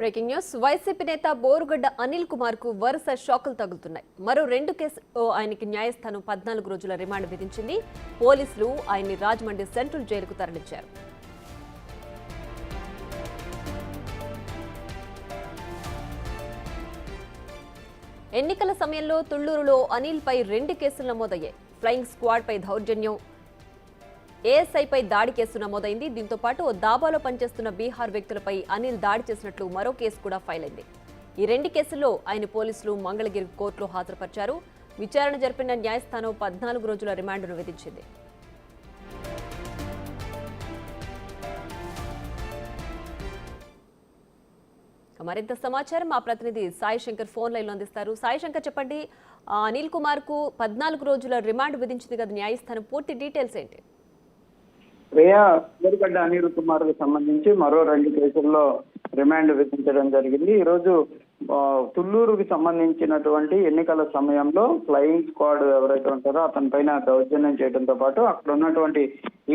Breaking news. YCP నేత బోరుగడ్డ అనిల్ కుమార్ కు వరుస షాకులు తగులుతున్నాయి. మరో 2 కేసుల్లో ఆయనకి న్యాయస్థానం 14 రోజుల రిమాండ్ విధించింది. పోలీసులు ఆయన్ని రాజమండ్రి సెంట్రల్ జైలుకు తరలించారు. ఎన్నికల సమయంలో తుళ్లూరులో అనిల్ పై 2 కేసులు నమోదయ్యాయి. ఫ్లయింగ్ స్క్వాడ్ పై దౌర్జన్యం, ఏఎస్ఐపై దాడి కేసు నమోదైంది. దీంతో పాటు దాబాలో పనిచేస్తున్న బీహార్ వ్యక్తులపై అనిల్ దాడి చేసినట్లు మరో కేసు కూడా ఫైల్ అయింది. ఈ 2 కేసుల్లో ఆయన పోలీసులు మంగళగిరి కోర్టులో హాజరుపరిచారు. విచారణ జరిపిన న్యాయస్థానం 14 రోజుల రిమాండ్ను విధించింది. మరింత సమాచారం మా ప్రతినిధి సాయి శంకర్ ఫోన్ లైన్లో అందిస్తారు. సాయి శంకర్, చెప్పండి, అనిల్ కుమార్ కు 14 రోజుల రిమాండ్ విధించింది కదా న్యాయస్థానం, పూర్తి డీటెయిల్స్ ఏంటి? ప్రియా, బోరుగడ్డ అనిల్ కుమార్ కు సంబంధించి మరో 2 కేసుల్లో రిమాండ్ విధించడం జరిగింది. ఈరోజు తుళ్లూరుకి సంబంధించినటువంటి ఎన్నికల సమయంలో ఫ్లయింగ్ స్క్వాడ్ ఎవరైతే ఉంటారో అతని పైన దౌర్జన్యం చేయడంతో పాటు అక్కడ ఉన్నటువంటి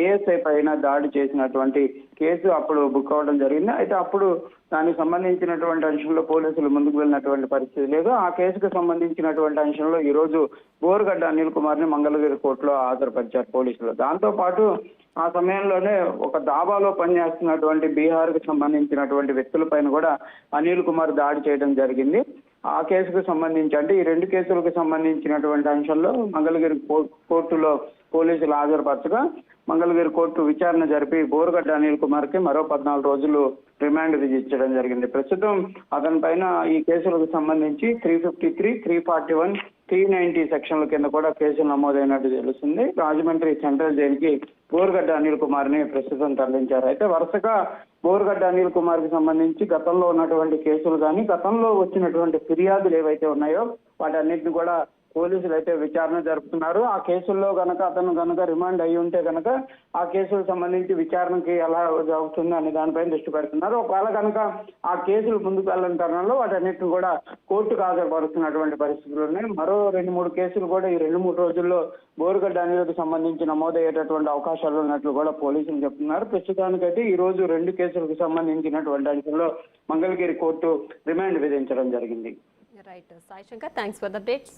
ఏఎస్ఐ పైన దాడి చేసినటువంటి కేసు అప్పుడు బుక్ అవ్వడం జరిగింది. అయితే అప్పుడు దానికి సంబంధించినటువంటి అంశంలో పోలీసులు ముందుకు వెళ్ళినటువంటి పరిస్థితి లేదు. ఆ కేసుకు సంబంధించినటువంటి అంశంలో ఈ రోజు బోరుగడ్డ అనిల్ కుమార్ ని మంగళగిరి కోర్టులో హాజరుపరిచారు పోలీసులు. దాంతో పాటు ఆ సమయంలోనే ఒక దాబాలో పనిచేస్తున్నటువంటి బీహార్ కు సంబంధించినటువంటి వ్యక్తుల పైన కూడా అనిల్ కుమార్ దాడి చేయడం జరిగింది. ఆ కేసుకు సంబంధించి అంటే ఈ 2 కేసులకు సంబంధించినటువంటి అంశంలో మంగళగిరి కోర్టులో పోలీసులు హాజరుపరచగా మంగళగిరి కోర్టు విచారణ జరిపి బోరుగడ్డ అనిల్ కుమార్ కి మరో 14 రోజులు రిమాండ్ విధించడం జరిగింది. ప్రస్తుతం అతని పైన ఈ కేసులకు సంబంధించి 353, 341, 390 సెక్షన్ల కింద కూడా కేసులు నమోదైనట్టు తెలుస్తుంది. రాజమండ్రి సెంట్రల్ జైలుకి బోరుగడ్డ అనిల్ కుమార్ ని ప్రస్తుతం తరలించారు. అయితే వరుసగా బోరుగడ్డ అనిల్ కుమార్ కి సంబంధించి గతంలో ఉన్నటువంటి కేసులు కానీ గతంలో వచ్చినటువంటి ఫిర్యాదులు ఏవైతే ఉన్నాయో వాటన్నిటిని కూడా పోలీసులు అయితే విచారణ జరుపుతున్నారు. ఆ కేసుల్లో అతను రిమాండ్ అయ్యి ఉంటే కనుక ఆ కేసులకు సంబంధించి విచారణకి ఎలా జరుగుతుంది అనే దానిపైన దృష్టి పెడుతున్నారు. ఒకవేళ కనుక ఆ కేసులు ముందుకు వెళ్ళని తరుణంలో వాటన్నిటిని కూడా కోర్టుకు హాజరుపరుస్తున్నటువంటి పరిస్థితులు ఉన్నాయి. మరో 2-3 కేసులు కూడా ఈ 2-3 రోజుల్లో బోరుగడ్డ అనిల్కి సంబంధించి నమోదయ్యేటటువంటి అవకాశాలు ఉన్నట్లు కూడా పోలీసులు చెప్తున్నారు. ప్రస్తుతానికైతే ఈ రోజు 2 కేసులకు సంబంధించినటువంటి అంశంలో మంగళగిరి కోర్టు రిమాండ్ విధించడం జరిగింది. Right Sai Shankar, thanks for the updates.